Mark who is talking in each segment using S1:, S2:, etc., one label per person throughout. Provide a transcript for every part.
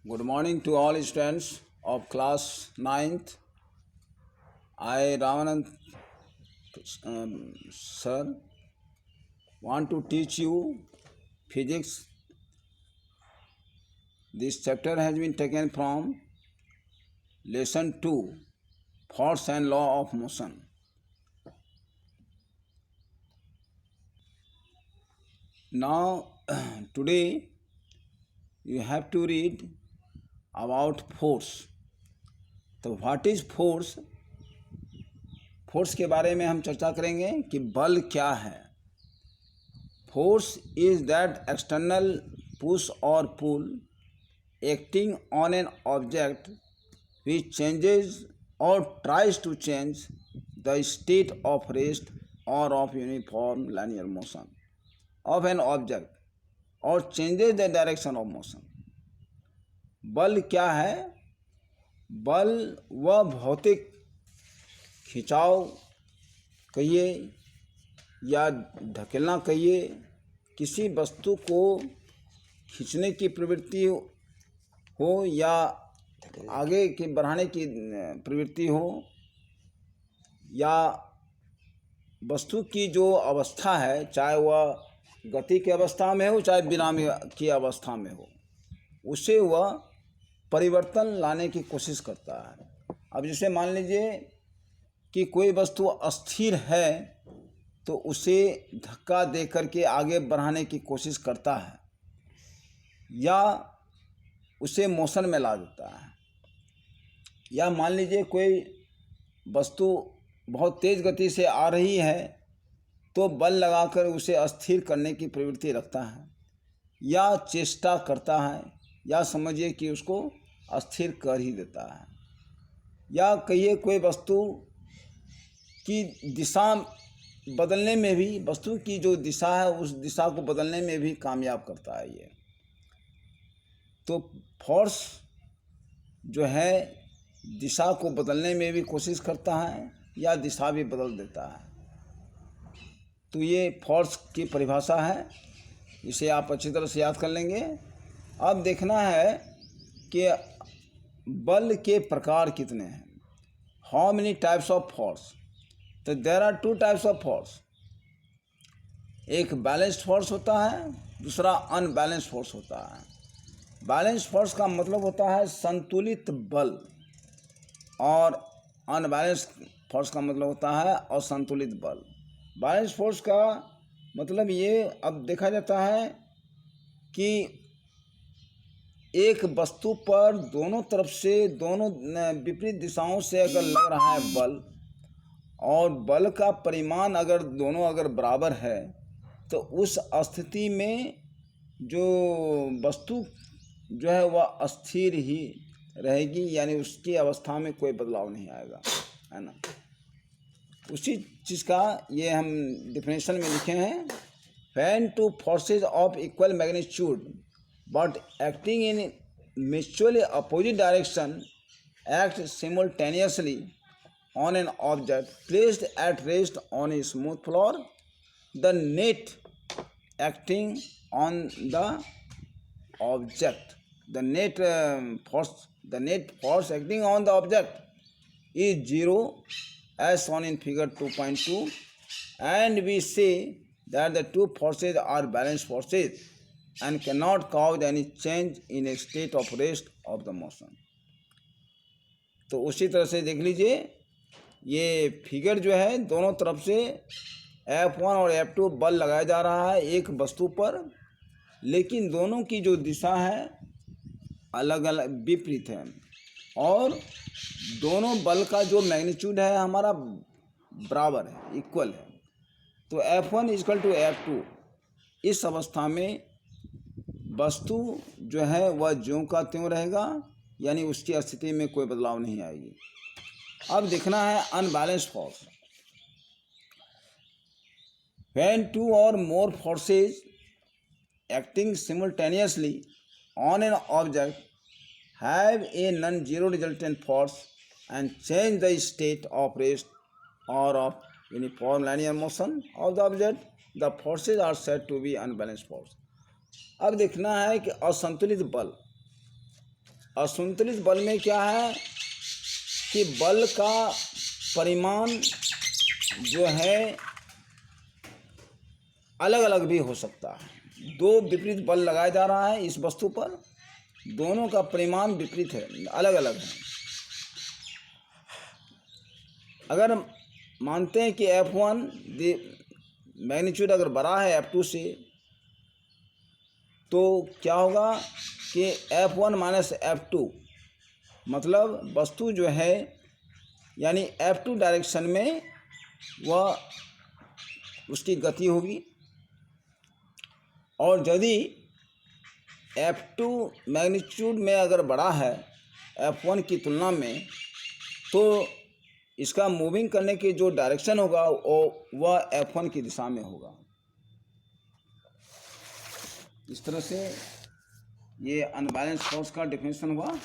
S1: Good morning to all students of class 9th. I, Ramanand sir, want to teach you physics. This chapter has been taken from lesson 2, Force and Law of Motion. Now, today you have to read about force. तो what is force? Force के बारे में हम चर्चा करेंगे कि बल क्या है. Force is that external push और pull acting on an object which changes और tries to change the state of rest और of uniform linear motion of an object और changes the direction of motion. बल क्या है? बल वह भौतिक खिंचाव कहिए या ढकेलना कहिए, किसी वस्तु को खींचने की प्रवृत्ति हो या आगे की बढ़ाने की प्रवृत्ति हो, या वस्तु की जो अवस्था है, चाहे वह गति की अवस्था में हो चाहे विराम की अवस्था में हो, उसे वह परिवर्तन लाने की कोशिश करता है. अब जैसे मान लीजिए कि कोई वस्तु अस्थिर है तो उसे धक्का दे करके आगे बढ़ाने की कोशिश करता है या उसे मोशन में ला देता है. या मान लीजिए कोई वस्तु बहुत तेज़ गति से आ रही है तो बल लगाकर उसे अस्थिर करने की प्रवृत्ति रखता है या चेष्टा करता है, या समझिए कि उसको अस्थिर कर ही देता है. या कहिए कोई वस्तु की दिशा बदलने में भी, वस्तु की जो दिशा है उस दिशा को बदलने में भी कामयाब करता है ये. तो फोर्स जो है दिशा को बदलने में भी कोशिश करता है या दिशा भी बदल देता है. तो ये फोर्स की परिभाषा है, इसे आप अच्छी तरह से याद कर लेंगे. अब देखना है कि बल के प्रकार कितने हैं. How many types of force? तो there are two types of force. एक बैलेंस्ड फोर्स होता है, दूसरा अनबैलेंस्ड फोर्स होता है. बैलेंस्ड फोर्स का मतलब होता है संतुलित बल, और अनबैलेंस्ड फोर्स का मतलब होता है असंतुलित बल. बैलेंस्ड फोर्स का मतलब ये अब देखा जाता है कि एक वस्तु पर दोनों तरफ से, दोनों विपरीत दिशाओं से अगर लग रहा है बल, और बल का परिमाण अगर दोनों अगर बराबर है, तो उस स्थिति में जो वस्तु जो है वह अस्थिर ही रहेगी, यानी उसकी अवस्था में कोई बदलाव नहीं आएगा, है ना. उसी चीज़ का ये हम डिफिनेशन में लिखे हैं. When two forces of equal magnitude but acting in mutually opposite direction act simultaneously on an object placed at rest on a smooth floor. The net acting on the object, the net force acting on the object is zero, as shown in figure 2.2, and we say that the two forces are balanced forces and cannot cause any change in a state of rest of the motion. तो उसी तरह से देख लीजिए, ये figure जो है दोनों तरफ से F1 और F2 बल लगाया जा रहा है एक वस्तु पर, लेकिन दोनों की जो दिशा है अलग अलग विपरीत है, और दोनों बल का जो मैग्नीट्यूड है हमारा बराबर है, इक्वल है. तो F1 इक्वल टू F2. इस अवस्था में वस्तु जो है वह ज्यों का त्यों रहेगा, यानी उसकी स्थिति में कोई बदलाव नहीं आएगी. अब देखना है अनबैलेंस्ड फोर्स. व्हेन टू और more forces acting simultaneously on an object have a non zero resultant force and change the state of rest और of uniform linear motion of the object, the forces are said to be unbalanced force. अब देखना है कि असंतुलित बल. असंतुलित बल में क्या है कि बल का परिमाण जो है अलग अलग भी हो सकता है। दो विपरीत बल लगाया जा रहा है इस वस्तु पर, दोनों का परिमाण विपरीत है, अलग अलग है। अगर मानते हैं कि F1 मैग्नीट्यूड अगर बड़ा है F2 से, तो क्या होगा कि F1 माइनस F2 मतलब वस्तु जो है यानी F2 डायरेक्शन में वह उसकी गति होगी, और यदि F2 मैग्नीट्यूड में अगर बड़ा है F1 की तुलना में, तो इसका मूविंग करने की जो डायरेक्शन होगा वह F1 की दिशा में होगा। इस तरह से ये अनबैलेंस फोर्स का डेफिनेशन हुआ।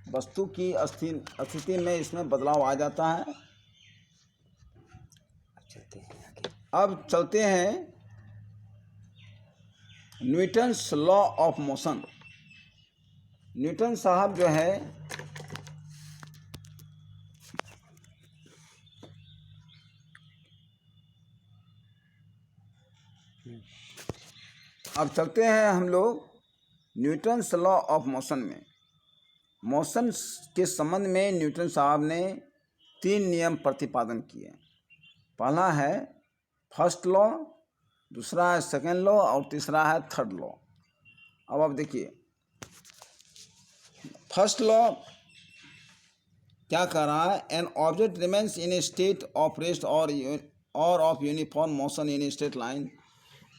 S1: वस्तु की स्थिति में इसमें बदलाव आ जाता है। अब चलते हैं Newton's law of motion. Newton साहब जो है अब चलते हैं हम लोग न्यूटन्स लॉ ऑफ मोशन में। मोशन के संबंध में न्यूटन साहब ने 3 नियम प्रतिपादन किए। पहला है फर्स्ट लॉ, दूसरा है सेकेंड लॉ और तीसरा है थर्ड लॉ। अब आप देखिए फर्स्ट लॉ क्या कह रहा है, an object remains in a state of rest और of uniform motion in a straight line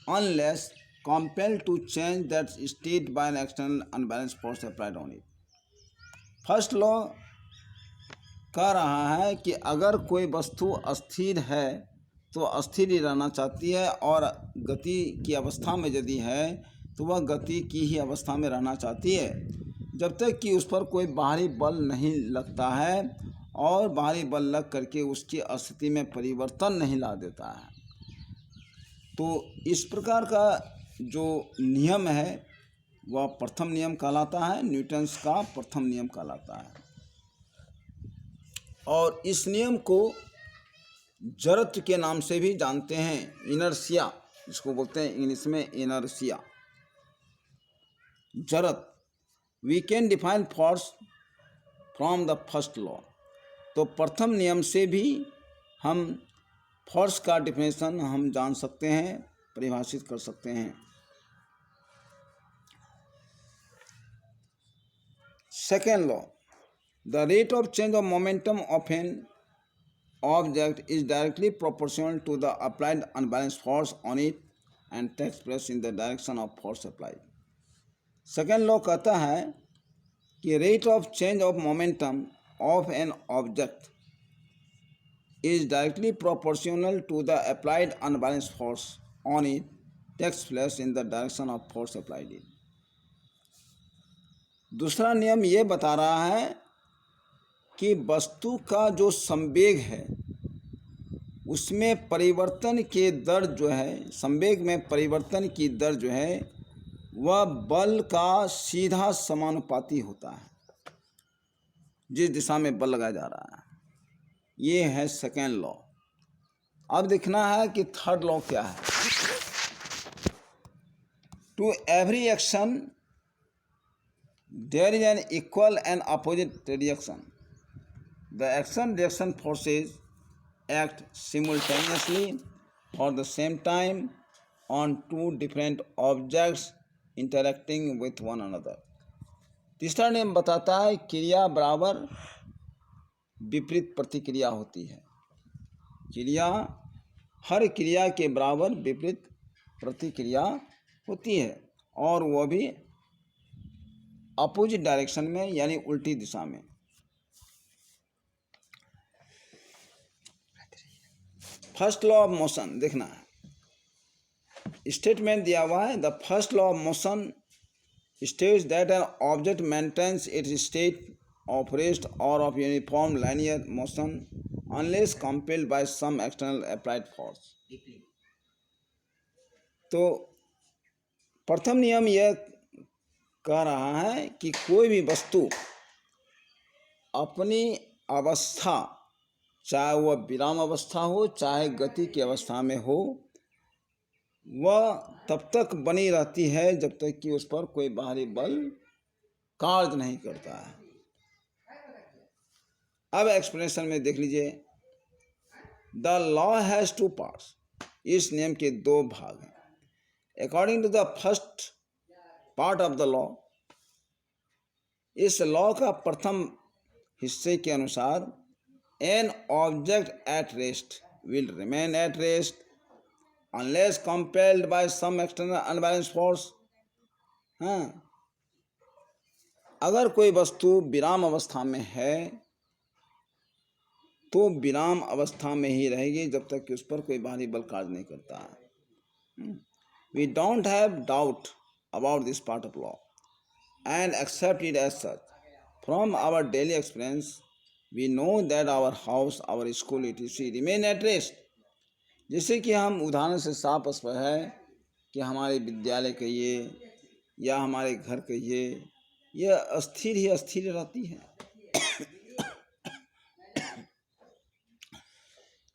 S1: unless compelled to change that state by an external unbalanced force applied on it. First law कह रहा है कि अगर कोई वस्तु अस्थिर है तो अस्थिर ही रहना चाहती है, और गति की अवस्था में यदि है तो वह गति की ही अवस्था में रहना चाहती है, जब तक कि उस पर कोई बाहरी बल नहीं लगता है और बाहरी बल लग करके उसकी स्थिति में परिवर्तन नहीं ला देता है। तो इस प्रकार का जो नियम है वह प्रथम नियम कहलाता है, न्यूटन्स का प्रथम नियम कहलाता है। और इस नियम को जड़त्व के नाम से भी जानते हैं, इनर्शिया जिसको बोलते हैं इंग्लिश में इनर्शिया, जड़त्व। We can define force from the first law. तो प्रथम नियम से भी हम फोर्स का डिफिनेशन हम जान सकते हैं, परिभाषित कर सकते हैं। Second law, the rate of change of momentum of an object is directly proportional to the applied unbalanced force on it and takes place in the direction of force applied. Second law कहता है कि rate of change of momentum of an object is directly proportional to the applied unbalanced force on it takes place in the direction of force applied it. दूसरा नियम ये बता रहा है कि वस्तु का जो संवेग है उसमें परिवर्तन के दर जो है, संवेग में परिवर्तन की दर जो है वह बल का सीधा समानुपाती होता है जिस दिशा में बल लगाया जा रहा है। ये है सेकेंड लॉ। अब देखना है कि थर्ड लॉ क्या है। To every action there is an equal and opposite reaction. The action reaction forces act simultaneously for the same time on two different objects interacting with one another. तीसरा नियम बताता है क्रिया बराबर विपरीत प्रतिक्रिया होती है। क्रिया, हर क्रिया के बराबर विपरीत प्रतिक्रिया होती है, और वह भी अपोजिट डायरेक्शन में यानी उल्टी दिशा में। फर्स्ट लॉ ऑफ मोशन देखना है, स्टेटमेंट दिया हुआ है, the first law of motion states that an object maintains its state of rest or of uniform linear motion unless compelled by some external applied force. तो प्रथम नियम यह कह रहा है कि कोई भी वस्तु अपनी अवस्था, चाहे वह विराम अवस्था हो चाहे गति की अवस्था में हो, वह तब तक बनी रहती है जब तक कि उस पर कोई बाहरी बल कार्य नहीं करता है। अब एक्सप्लेनेशन में देख लीजिए, the law has two parts, इस नियम के दो भाग हैं। According to the first part of the law, इस लॉ का प्रथम हिस्से के अनुसार, an object at rest will remain at rest unless compelled by some external unbalanced force। हाँ, अगर कोई वस्तु विराम अवस्था में है तो विराम अवस्था में ही रहेगी जब तक कि उस पर कोई बाहरी बल कार्य नहीं करता है। We don't have doubt about this part of law and accept it as such. From our daily experience, we know that our house, our school, etc. remain at rest। जैसे कि हम उदाहरण से साफ स्पष्ट है कि हमारे विद्यालय कहिए या हमारे घर कहिए, यह अस्थिर ही अस्थिर रहती है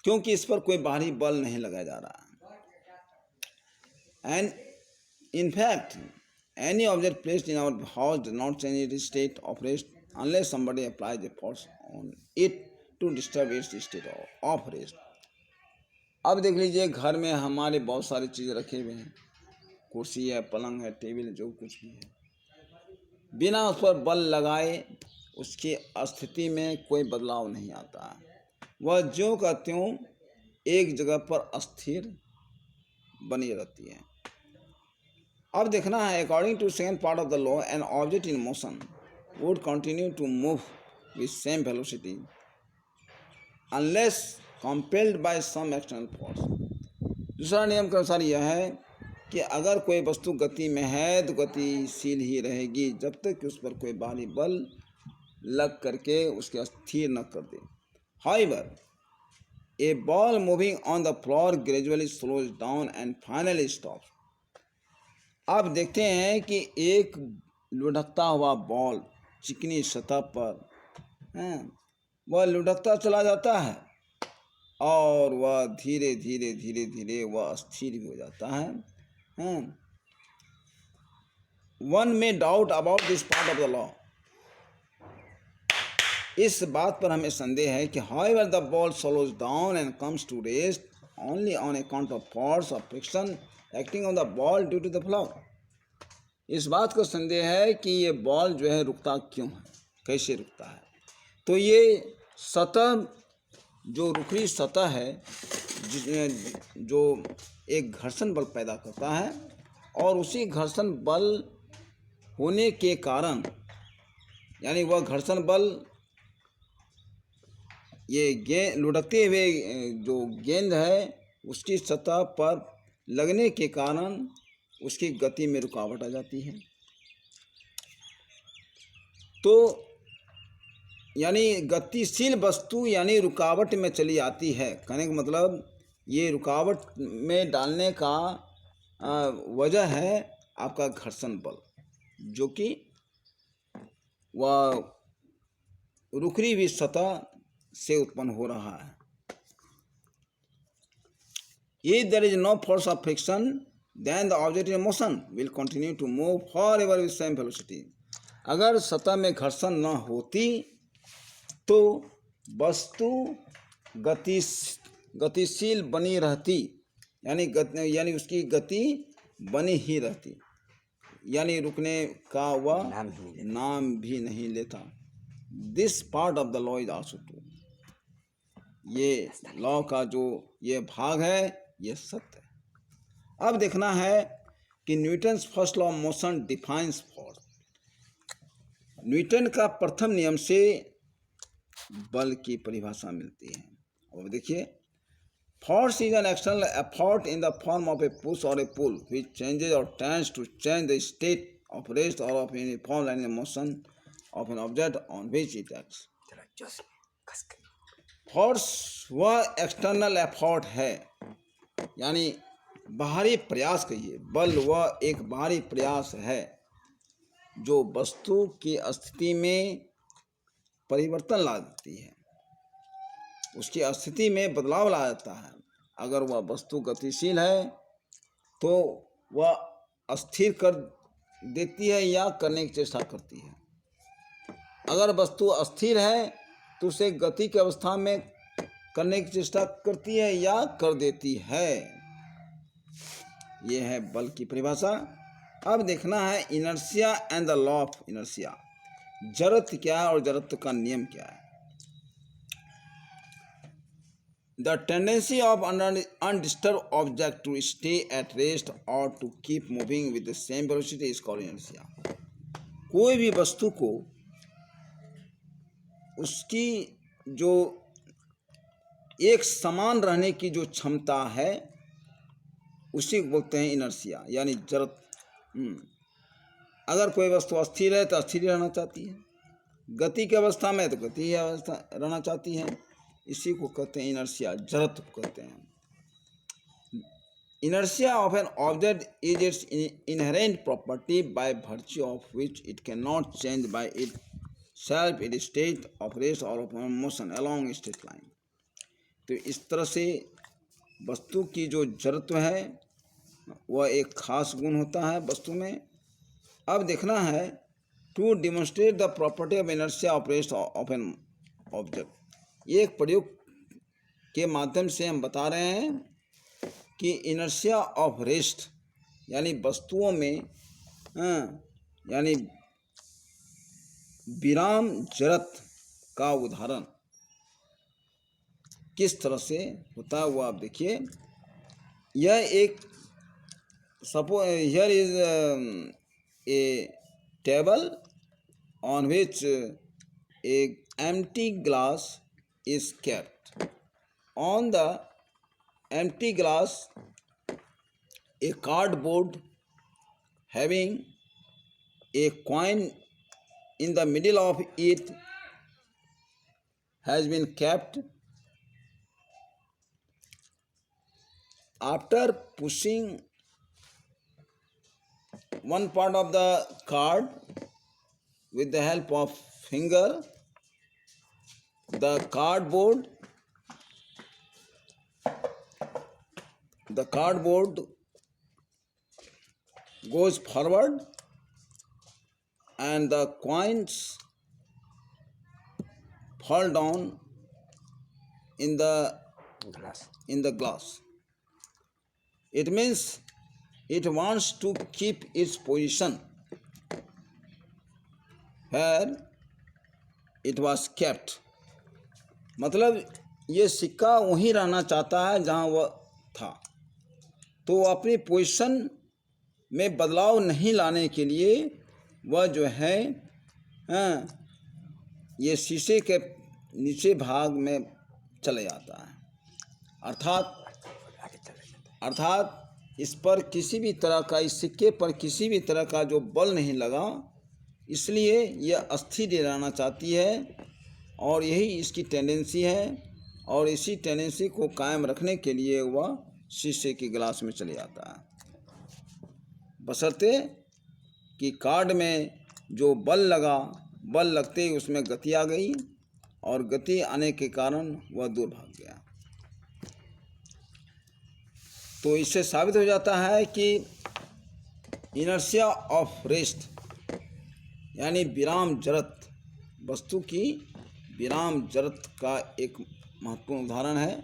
S1: क्योंकि इस पर कोई बाहरी बल नहीं लगाया जा रहा है। And in fact any object placed in our house does not change its state of rest unless somebody applies the force on it to disturb its state of rest. अब देख लीजिए, घर में हमारे बहुत सारी चीज़ें रखे हुए हैं, कुर्सी है, पलंग है, टेबल, जो कुछ भी है, बिना उस पर बल लगाए उसकी स्थिति में कोई बदलाव नहीं आता है, वह ज्यों का त्यों एक जगह पर अस्थिर बनी रहती है। अब देखना है, according to second part of the law, an object in motion would continue to move with same velocity unless compelled by some external force. दूसरा नियम के अनुसार यह है कि अगर कोई वस्तु गति में है तो गतिशील ही रहेगी जब तक कि उस पर कोई बाहरी बल लग करके उसके अस्थिर न कर दे। However, a ball moving on the floor gradually slows down and finally stops। अब देखते हैं कि एक लुढ़कता हुआ बॉल चिकनी सतह पर वह लुढ़कता चला जाता है और वह धीरे धीरे धीरे धीरे वह स्थिर भी हो जाता है। वन में doubt about this part of the law, इस बात पर हमें संदेह है कि however the ball slows down and comes to rest only on account of force of friction acting on the ball due to the floor। इस बात को संदेह है कि ये बॉल जो है रुकता क्यों है, कैसे रुकता है। तो ये सतह, जो रुखरी सतह है, जो एक घर्षण बल पैदा करता है और उसी घर्षण बल होने के कारण, यानी वह घर्षण बल ये लुढ़कते हुए जो गेंद है उसकी सतह पर लगने के कारण उसकी गति में रुकावट आ जाती है। तो यानी गतिशील वस्तु यानी रुकावट में चली आती है। कहने का मतलब ये रुकावट में डालने का वजह है आपका घर्षण बल, जो कि वह रुखरी हुई सतह से उत्पन्न हो रहा है। If there is no force of friction, then the object in motion will continue to move forever with same velocity। अगर सतह में घर्षण न होती तो वस्तु गतिशील बनी रहती, यानी उसकी गति बनी ही रहती, यानी रुकने का वह नाम भी नहीं लेता। This part of the law is also true. ये लॉ का जो ये भाग है ये सत्य है। अब देखना है कि Newton's first law of motion defines force. Newton का प्रथम नियम से बल की परिभाषा मिलती है। अब देखिए, force is an external effort in the form of a push or a pull which changes or tends to change the state of rest और of any form line motion of an object on which it acts. Force वह external effort है, यानी बाहरी प्रयास कहिए, बल वह एक बाहरी प्रयास है जो वस्तु की स्थिति में परिवर्तन ला देती है, उसकी स्थिति में बदलाव ला देता है। अगर वह वस्तु गतिशील है तो वह अस्थिर कर देती है या करने की चेष्टा करती है। अगर वस्तु अस्थिर है तो उसे गति की अवस्था में करने की चेष्टा करती है या कर देती है। यह है बल की परिभाषा। अब देखना है inertia and the law of inertia. जड़त्व क्या है और जड़त्व का नियम क्या है। The tendency of undisturbed object to stay at rest or to keep moving with the same velocity is called inertia. कोई भी वस्तु को उसकी जो एक समान रहने की जो क्षमता है उसी को बोलते हैं इनर्शिया, यानी जड़त्व। अगर कोई वस्तु अस्थिर है तो अस्थिर रहना चाहती है, गति की अवस्था में तो गति अवस्था रहना चाहती है, इसी को कहते हैं इनर्शिया, जड़त्व कहते हैं। Inertia of an object is its inherent property by virtue of which it can not change by itself in state of rest और of motion along straight line. तो इस तरह से वस्तु की जो जड़त्व है वह एक खास गुण होता है वस्तु में। अब देखना है to demonstrate the property of inertia of rest of an object. एक प्रयोग के माध्यम से हम बता रहे हैं कि इनर्शिया ऑफ रेस्ट यानी वस्तुओं में यानी विराम जड़त्व का उदाहरण किस तरह से होता है वो आप देखिए। यह एक suppose here is a table on which A empty glass is kept. On the empty glass, a cardboard having a coin in the middle of it has been kept. After pushing one part of the card with the help of finger, the cardboard goes forward and the coins fall down in the glass. It means it wants to keep its position where it was kept. मतलब ये सिक्का वहीं रहना चाहता है जहाँ वह था, तो अपनी पोजीशन में बदलाव नहीं लाने के लिए वह जो है ये शीशे के नीचे भाग में चले जाता है। अर्थात इस पर किसी भी तरह का, इस सिक्के पर किसी भी तरह का जो बल नहीं लगा, इसलिए यह अस्थिर रहना चाहती है और यही इसकी टेंडेंसी है। और इसी टेंडेंसी को कायम रखने के लिए वह शीशे के गिलास में चले जाता है, बशर्ते कि कार्ड में जो बल लगा, बल लगते ही उसमें गति आ गई और गति आने के कारण वह दूर भाग गया। तो इससे साबित हो जाता है कि इनर्शिया ऑफ रेस्ट यानी विराम जड़त्व वस्तु की विराम जड़त्व का एक महत्वपूर्ण उदाहरण है।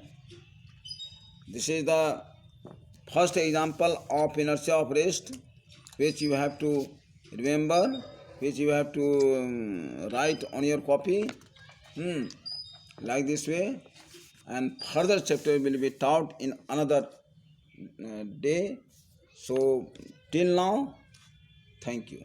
S1: This is the first example of inertia of rest which you have to remember, which you have to write on your copy like this way, and further chapter will be taught in another day. So till now, thank you.